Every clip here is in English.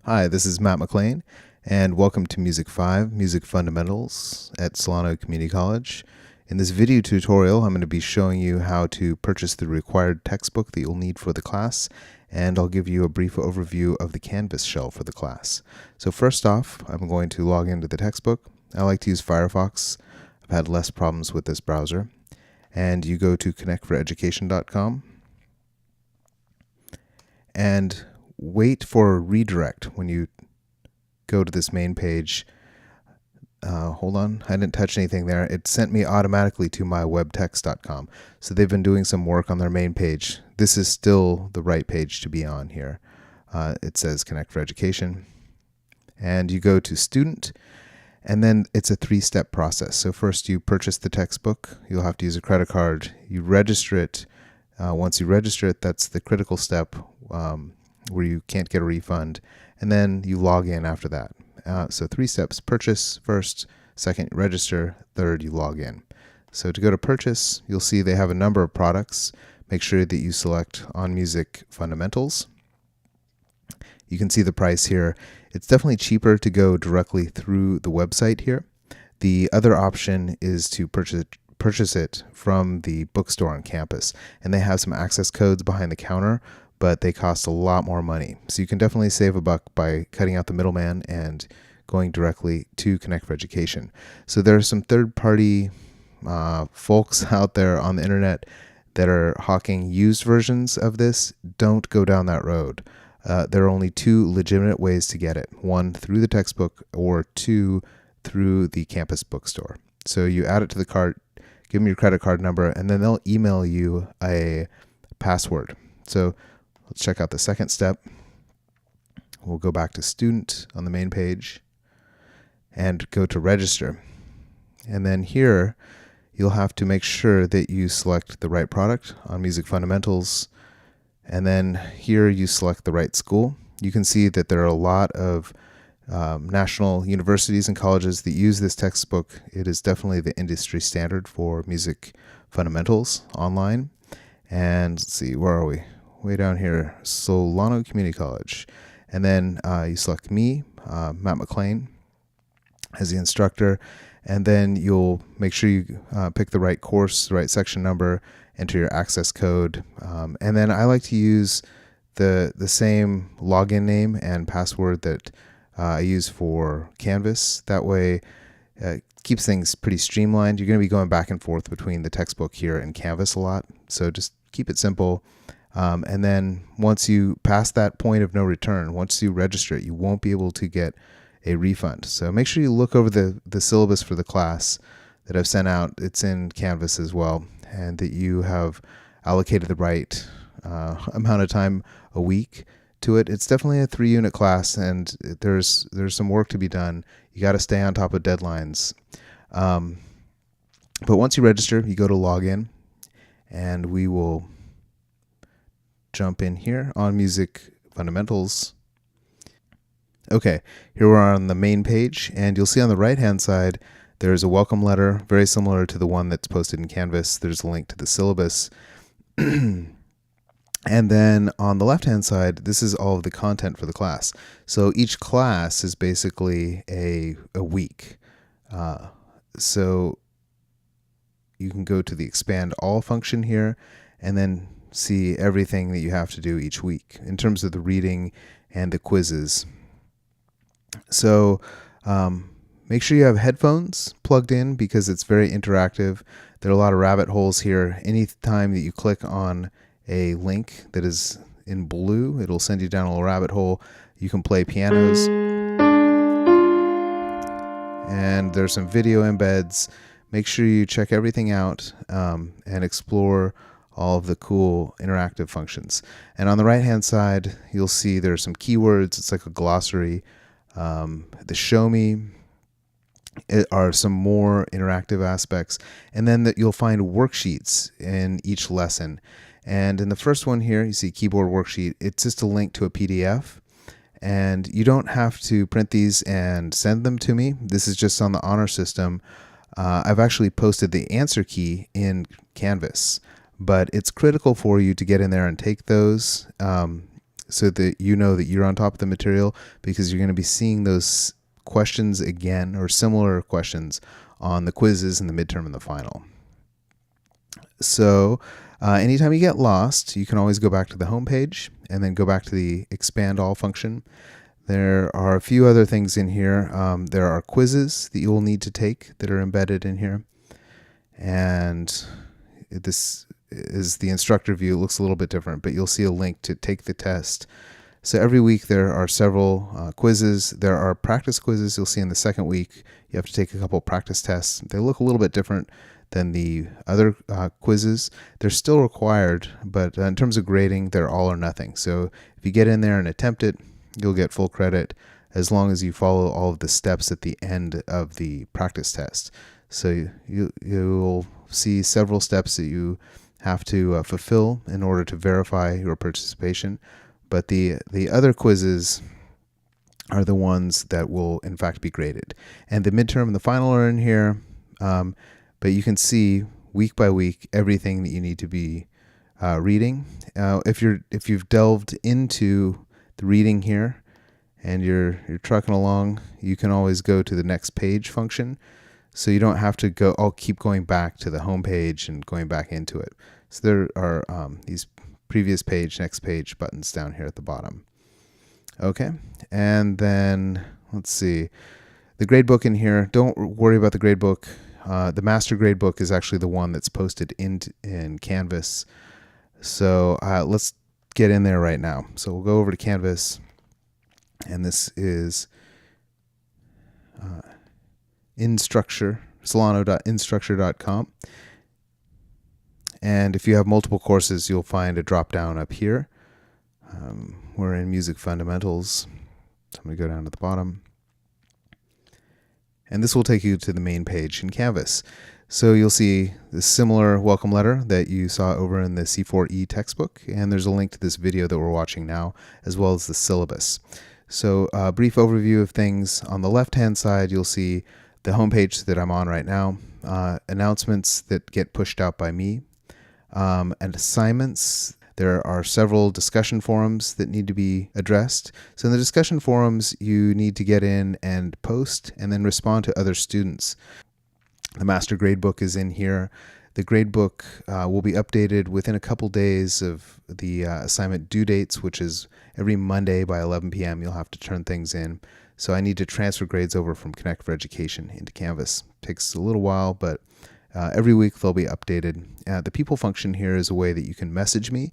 Hi, this is Matt McLean, and welcome to Music 5, Music Fundamentals at Solano Community College. In this video tutorial, I'm going to be showing you how to purchase the required textbook that you'll need for the class, and I'll give you a brief overview of the Canvas shell for the class. So first off, I'm going to log into the textbook. I like to use Firefox. I've had less problems with this browser. And you go to connectforeducation.com and wait for a redirect when you go to this main page. Hold on, I didn't touch anything there. It sent me automatically to mywebtext.com. So they've been doing some work on their main page. This is still the right page to be on here. It says Connect for Education. And you go to Student, and then it's a three-step process. So first you purchase the textbook. You'll have to use a credit card. You register it. Once you register it, that's the critical step where you can't get a refund. And then you log in after that. So 3 steps: purchase first, second, register, third, you log in. So to go to purchase, you'll see they have a number of products. Make sure that you select On Music Fundamentals. You can see the price here. It's definitely cheaper to go directly through the website here. The other option is to purchase it from the bookstore on campus. And they have some access codes behind the counter, but they cost a lot more money. So you can definitely save a buck by cutting out the middleman and going directly to Connect for Education. So there are some third-party folks out there on the internet that are hawking used versions of this. Don't go down that road. There are only 2 legitimate ways to get it. 1, through the textbook, or 2, through the campus bookstore. So you add it to the cart, give them your credit card number, and then they'll email you a password. So let's check out the second step. We'll go back to Student on the main page and go to Register. And then here, you'll have to make sure that you select the right product on Music Fundamentals. And then here you select the right school. You can see that there are a lot of national universities and colleges that use this textbook. It is definitely the industry standard for Music Fundamentals online. And let's see, where are we? Way down here, Solano Community College. And then you select me, Matt McLean, as the instructor. And then you'll make sure you pick the right course, the right section number, enter your access code. And then I like to use the same login name and password that I use for Canvas. That way it keeps things pretty streamlined. You're going to be going back and forth between the textbook here and Canvas a lot. So just keep it simple. And then once you pass that point of no return, once you register it, you won't be able to get a refund. So make sure you look over the syllabus for the class that I've sent out. It's in Canvas as well, and that you have allocated the right amount of time a week to it. It's definitely a 3-unit class, and there's some work to be done. You got to stay on top of deadlines. But once you register, you go to login, and we will jump in here on Music Fundamentals. Okay, here we're on the main page, and you'll see on the right-hand side, there's a welcome letter, very similar to the one that's posted in Canvas. There's a link to the syllabus. And then on the left-hand side, this is all of the content for the class. So each class is basically a week. So you can go to the Expand All function here, and then see everything that you have to do each week in terms of the reading and the quizzes. So make sure you have headphones plugged in because it's very interactive. There are a lot of rabbit holes here. Anytime that you click on a link that is in blue, it'll send you down a little rabbit hole. You can play pianos. And there's some video embeds. Make sure you check everything out and explore all of the cool interactive functions. And on the right-hand side, you'll see there are some keywords. It's like a glossary. The Show Me are some more interactive aspects. And then that you'll find worksheets in each lesson. And in the first one here, you see keyboard worksheet. It's just a link to a PDF. And you don't have to print these and send them to me. This is just on the honor system. I've actually posted the answer key in Canvas, but it's critical for you to get in there and take those so that you know that you're on top of the material, because you're going to be seeing those questions again, or similar questions, on the quizzes and the midterm and the final. So anytime you get lost, you can always go back to the home page and then go back to the expand all function. There are a few other things in here. There are quizzes that you will need to take that are embedded in here. And this is the instructor view. It looks a little bit different, but you'll see a link to take the test. So every week there are several quizzes. There are practice quizzes. You'll see in the second week you have to take a couple practice tests. They look a little bit different than the other quizzes. They're still required, but in terms of grading, they're all or nothing. So if you get in there and attempt it, you'll get full credit as long as you follow all of the steps at the end of the practice test. So you'll see several steps that you have to fulfill in order to verify your participation. But the other quizzes are the ones that will in fact be graded. And the midterm and the final are in here, but you can see week by week everything that you need to be reading. If you've delved into the reading here and you're trucking along, you can always go to the next page function. So you don't have to keep going back to the home page and going back into it. So there are these previous page, next page buttons down here at the bottom. Okay, and then let's see. The gradebook in here, don't worry about the gradebook. The master gradebook is actually the one that's posted in Canvas. So let's get in there right now. So we'll go over to Canvas, and this is solano.instructure.com. And if you have multiple courses, you'll find a drop down up here. We're in Music Fundamentals. So I'm going to go down to the bottom. And this will take you to the main page in Canvas. So you'll see the similar welcome letter that you saw over in the C4E textbook. And there's a link to this video that we're watching now, as well as the syllabus. So a brief overview of things. On the left-hand side, you'll see the homepage that I'm on right now, announcements that get pushed out by me, and assignments. There are several discussion forums that need to be addressed. So in the discussion forums, you need to get in and post and then respond to other students. The master gradebook is in here. The gradebook will be updated within a couple days of the assignment due dates, which is every Monday by 11 p.m. You'll have to turn things in. So I need to transfer grades over from Connect for Education into Canvas. Takes a little while, but every week they'll be updated. The people function here is a way that you can message me.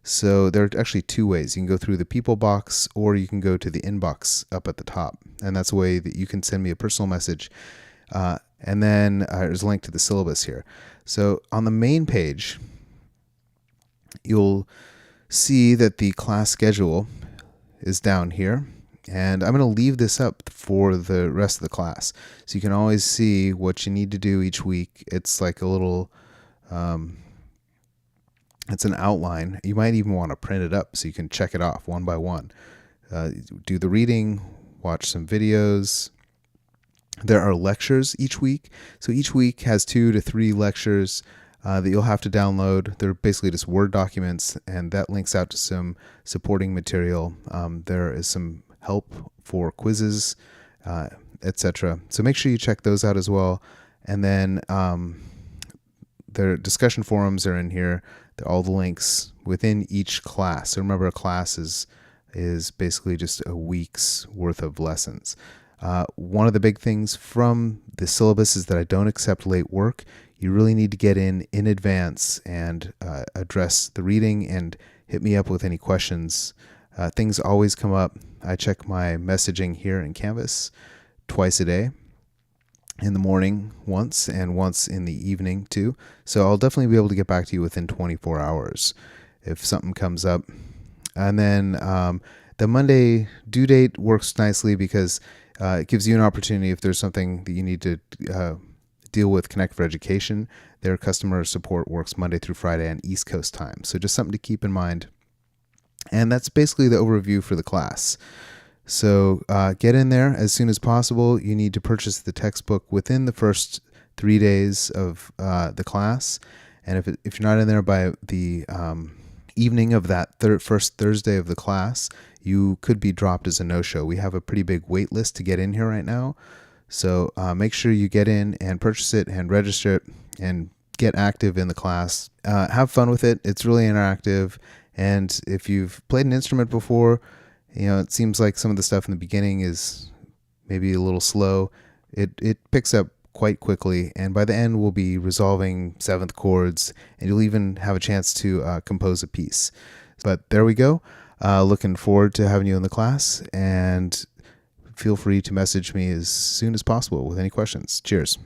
So there are actually two ways. You can go through the people box, or you can go to the inbox up at the top. And that's a way that you can send me a personal message. And then there's a link to the syllabus here. So on the main page, you'll see that the class schedule is down here. And I'm going to leave this up for the rest of the class. So you can always see what you need to do each week. It's like a little, it's an outline. You might even want to print it up so you can check it off one by one. Do the reading, watch some videos. There are lectures each week. So each week has 2 to 3 lectures that you'll have to download. They're basically just Word documents, and that links out to some supporting material. There is some help for quizzes, etc. So make sure you check those out as well. And then their discussion forums are in here. All the links within each class. So remember, a class is basically just a week's worth of lessons. One of the big things from the syllabus is that I don't accept late work. You really need to get in advance and address the reading and hit me up with any questions. Things always come up. I check my messaging here in Canvas twice a day, in the morning once and once in the evening too. So I'll definitely be able to get back to you within 24 hours if something comes up. And then the Monday due date works nicely because it gives you an opportunity if there's something that you need to deal with Connect for Education. Their customer support works Monday through Friday on East Coast time. So just something to keep in mind. And that's basically the overview for the class. So get in there as soon as possible. You need to purchase the textbook within the first 3 days of the class. And if you're not in there by the evening of that first Thursday of the class, you could be dropped as a no-show. We have a pretty big wait list to get in here right now. So make sure you get in and purchase it and register it and get active in the class. Have fun with it. It's really interactive. And if you've played an instrument before, it seems like some of the stuff in the beginning is maybe a little slow. It picks up quite quickly, and by the end we'll be resolving seventh chords, and you'll even have a chance to compose a piece. But there we go. Looking forward to having you in the class, and feel free to message me as soon as possible with any questions. Cheers.